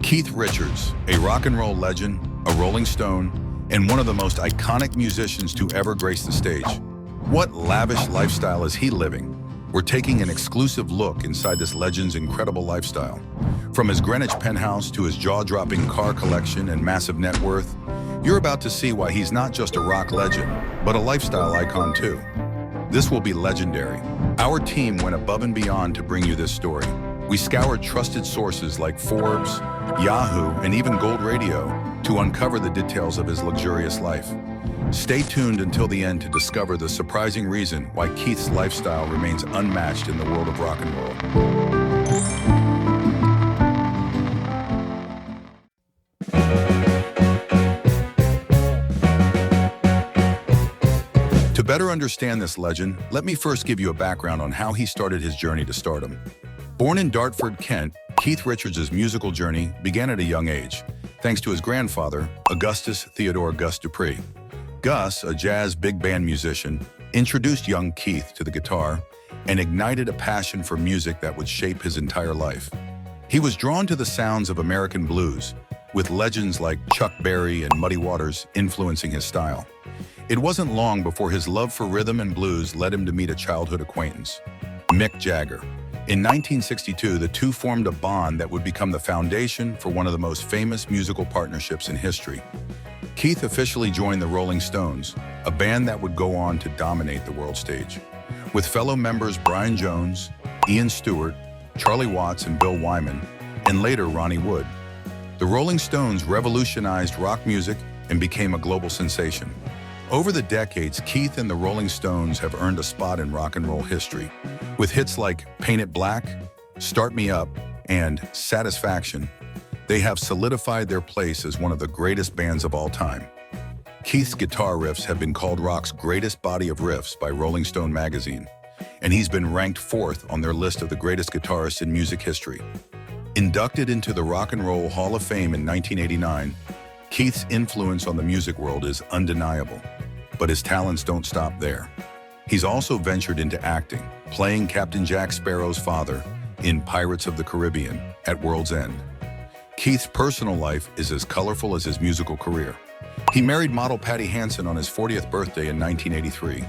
Keith Richards, a rock and roll legend, a Rolling Stone, and one of the most iconic musicians to ever grace the stage. What lavish lifestyle is he living? We're taking an exclusive look inside this legend's incredible lifestyle. From his Greenwich Penthouse to his jaw-dropping car collection and massive net worth, you're about to see why he's not just a rock legend, but a lifestyle icon too. This will be legendary. Our team went above and beyond to bring you this story. We scoured trusted sources like Forbes, Yahoo, and even Gold Radio to uncover the details of his luxurious life. Stay tuned until the end to discover the surprising reason why Keith's lifestyle remains unmatched in the world of rock and roll. To better understand this legend, let me first give you a background on how he started his journey to stardom. Born in Dartford, Kent, Keith Richards' musical journey began at a young age, thanks to his grandfather, Augustus Theodore Gus Dupree. Gus, a jazz big band musician, introduced young Keith to the guitar and ignited a passion for music that would shape his entire life. He was drawn to the sounds of American blues, with legends like Chuck Berry and Muddy Waters influencing his style. It wasn't long before his love for rhythm and blues led him to meet a childhood acquaintance, Mick Jagger. In 1962, the two formed a bond that would become the foundation for one of the most famous musical partnerships in history. Keith officially joined the Rolling Stones, a band that would go on to dominate the world stage. With fellow members Brian Jones, Ian Stewart, Charlie Watts, and Bill Wyman, and later Ronnie Wood, the Rolling Stones revolutionized rock music and became a global sensation. Over the decades, Keith and the Rolling Stones have earned a spot in rock and roll history, with hits like Paint It Black, Start Me Up, and Satisfaction. They have solidified their place as one of the greatest bands of all time. Keith's guitar riffs have been called rock's greatest body of riffs by Rolling Stone magazine, and he's been ranked fourth on their list of the greatest guitarists in music history. Inducted into the Rock and Roll Hall of Fame in 1989, Keith's influence on the music world is undeniable, but his talents don't stop there. He's also ventured into acting, playing Captain Jack Sparrow's father in Pirates of the Caribbean at World's End. Keith's personal life is as colorful as his musical career. He married model Patty Hansen on his 40th birthday in 1983,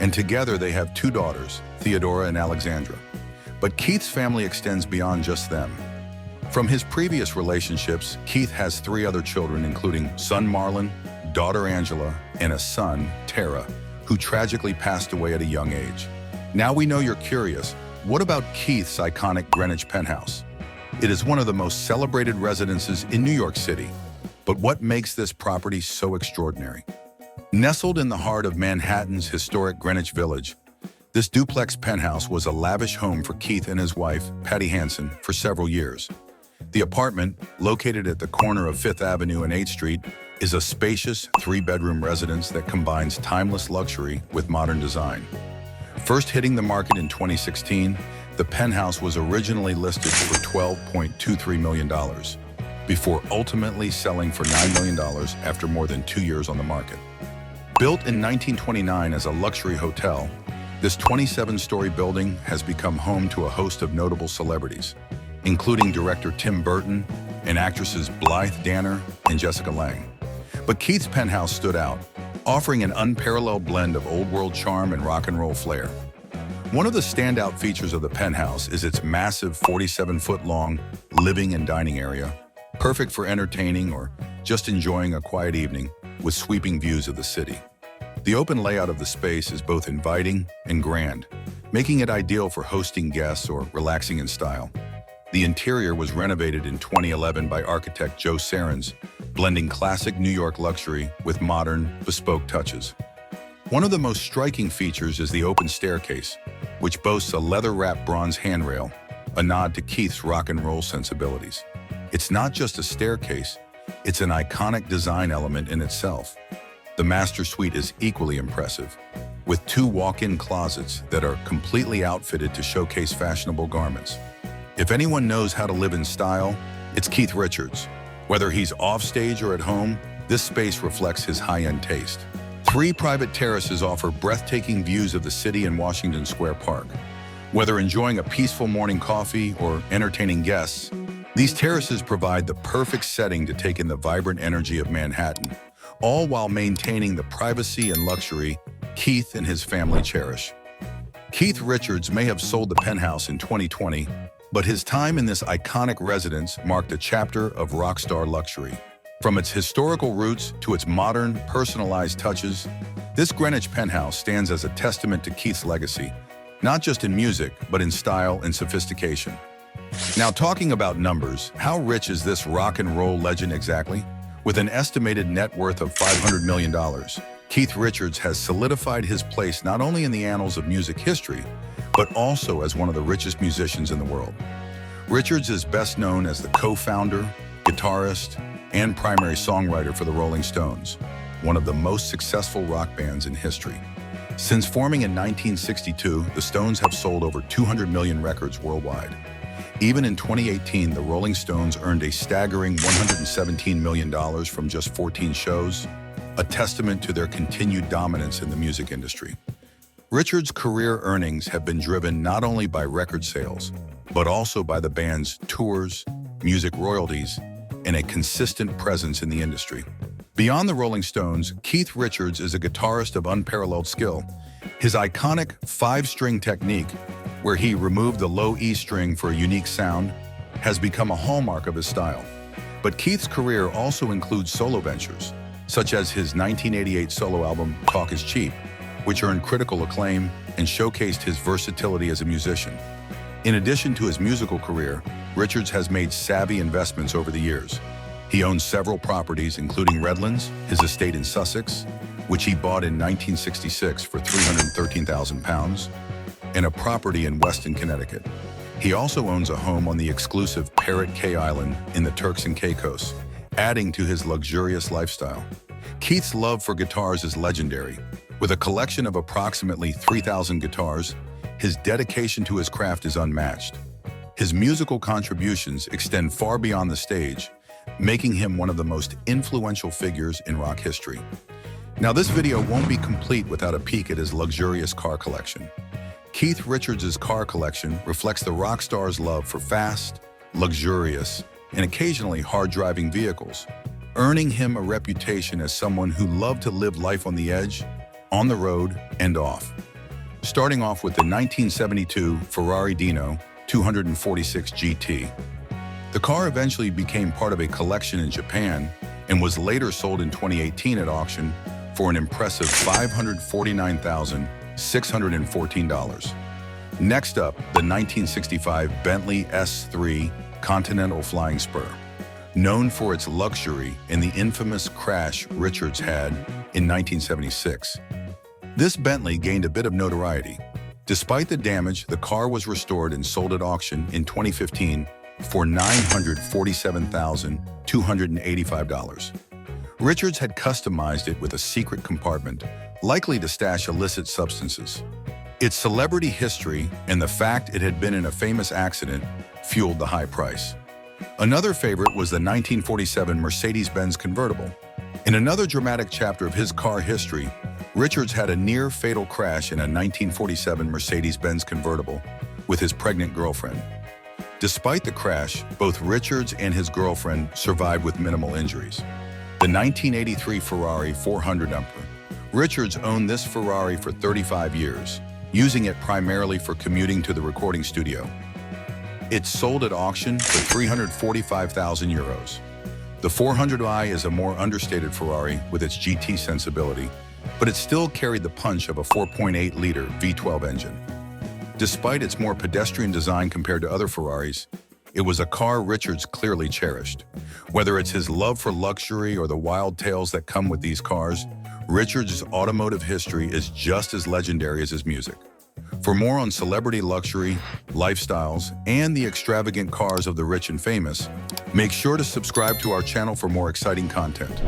and together they have two daughters, Theodora and Alexandra. But Keith's family extends beyond just them. From his previous relationships, Keith has three other children, including son Marlon, daughter Angela, and a son, Tara, who tragically passed away at a young age. Now we know you're curious. What about Keith's iconic Greenwich Penthouse? It is one of the most celebrated residences in New York City. But what makes this property so extraordinary? Nestled in the heart of Manhattan's historic Greenwich Village, this duplex penthouse was a lavish home for Keith and his wife, Patty Hansen, for several years. The apartment, located at the corner of 5th Avenue and 8th Street, is a spacious three-bedroom residence that combines timeless luxury with modern design. First hitting the market in 2016, the penthouse was originally listed for $12.23 million, before ultimately selling for $9 million after more than 2 years on the market. Built in 1929 as a luxury hotel, this 27-story building has become home to a host of notable celebrities, including director Tim Burton and actresses Blythe Danner and Jessica Lange. But Keith's penthouse stood out, offering an unparalleled blend of old-world charm and rock and roll flair. One of the standout features of the penthouse is its massive 47-foot-long living and dining area, perfect for entertaining or just enjoying a quiet evening with sweeping views of the city. The open layout of the space is both inviting and grand, making it ideal for hosting guests or relaxing in style. The interior was renovated in 2011 by architect Joe Sarens, blending classic New York luxury with modern, bespoke touches. One of the most striking features is the open staircase, which boasts a leather-wrapped bronze handrail, a nod to Keith's rock and roll sensibilities. It's not just a staircase, it's an iconic design element in itself. The master suite is equally impressive, with two walk-in closets that are completely outfitted to showcase fashionable garments. If anyone knows how to live in style, it's Keith Richards. Whether he's offstage or at home, this space reflects his high-end taste. 3 private terraces offer breathtaking views of the city and Washington Square Park. Whether enjoying a peaceful morning coffee or entertaining guests, These terraces provide the perfect setting to take in the vibrant energy of Manhattan, all while maintaining the privacy and luxury Keith and his family cherish. Keith Richards may have sold the penthouse in 2020, but his time in this iconic residence marked a chapter of rock star luxury. From its historical roots to its modern, personalized touches, this Greenwich Penthouse stands as a testament to Keith's legacy, not just in music, but in style and sophistication. Now, talking about numbers, how rich is this rock and roll legend exactly? With an estimated net worth of $500 million, Keith Richards has solidified his place not only in the annals of music history, but also as one of the richest musicians in the world. Richards is best known as the co-founder, guitarist, and primary songwriter for the Rolling Stones, one of the most successful rock bands in history. Since forming in 1962, the Stones have sold over 200 million records worldwide. Even in 2018, the Rolling Stones earned a staggering $117 million from just 14 shows, a testament to their continued dominance in the music industry. Richards' career earnings have been driven not only by record sales, but also by the band's tours, music royalties, and a consistent presence in the industry. Beyond the Rolling Stones, Keith Richards is a guitarist of unparalleled skill. His iconic five-string technique, where he removed the low E string for a unique sound, has become a hallmark of his style. But Keith's career also includes solo ventures, such as his 1988 solo album, Talk Is Cheap, which earned critical acclaim and showcased his versatility as a musician. In addition to his musical career, Richards has made savvy investments over the years. He owns several properties, including Redlands, his estate in Sussex, which he bought in 1966 for £313,000, and a property in Weston, Connecticut. He also owns a home on the exclusive Parrot Cay Island in the Turks and Caicos, adding to his luxurious lifestyle. Keith's love for guitars is legendary. With a collection of approximately 3,000 guitars, his dedication to his craft is unmatched. His musical contributions extend far beyond the stage, making him one of the most influential figures in rock history. Now, this video won't be complete without a peek at his luxurious car collection. Keith Richards' car collection reflects the rock star's love for fast, luxurious, and occasionally hard-driving vehicles, earning him a reputation as someone who loved to live life on the edge, on the road, and off. Starting off with the 1972 Ferrari Dino 246 GT. The car eventually became part of a collection in Japan and was later sold in 2018 at auction for an impressive $549,614. Next up, the 1965 Bentley S3 Continental Flying Spur. Known for its luxury and the infamous crash Richards had in 1976. This Bentley gained a bit of notoriety. Despite the damage, the car was restored and sold at auction in 2015 for $947,285. Richards had customized it with a secret compartment, likely to stash illicit substances. Its celebrity history and the fact it had been in a famous accident fueled the high price. Another favorite was the 1947 Mercedes-Benz convertible. In another dramatic chapter of his car history, Richards had a near-fatal crash in a 1947 Mercedes-Benz convertible with his pregnant girlfriend. Despite the crash, both Richards and his girlfriend survived with minimal injuries. The 1983 Ferrari 400 Emperor. Richards owned this Ferrari for 35 years, using it primarily for commuting to the recording studio. It sold at auction for €345,000. The 400i is a more understated Ferrari with its GT sensibility, but it still carried the punch of a 4.8-liter V12 engine. Despite its more pedestrian design compared to other Ferraris, it was a car Richards clearly cherished. Whether it's his love for luxury or the wild tales that come with these cars, Richards' automotive history is just as legendary as his music. For more on celebrity luxury, lifestyles, and the extravagant cars of the rich and famous, make sure to subscribe to our channel for more exciting content.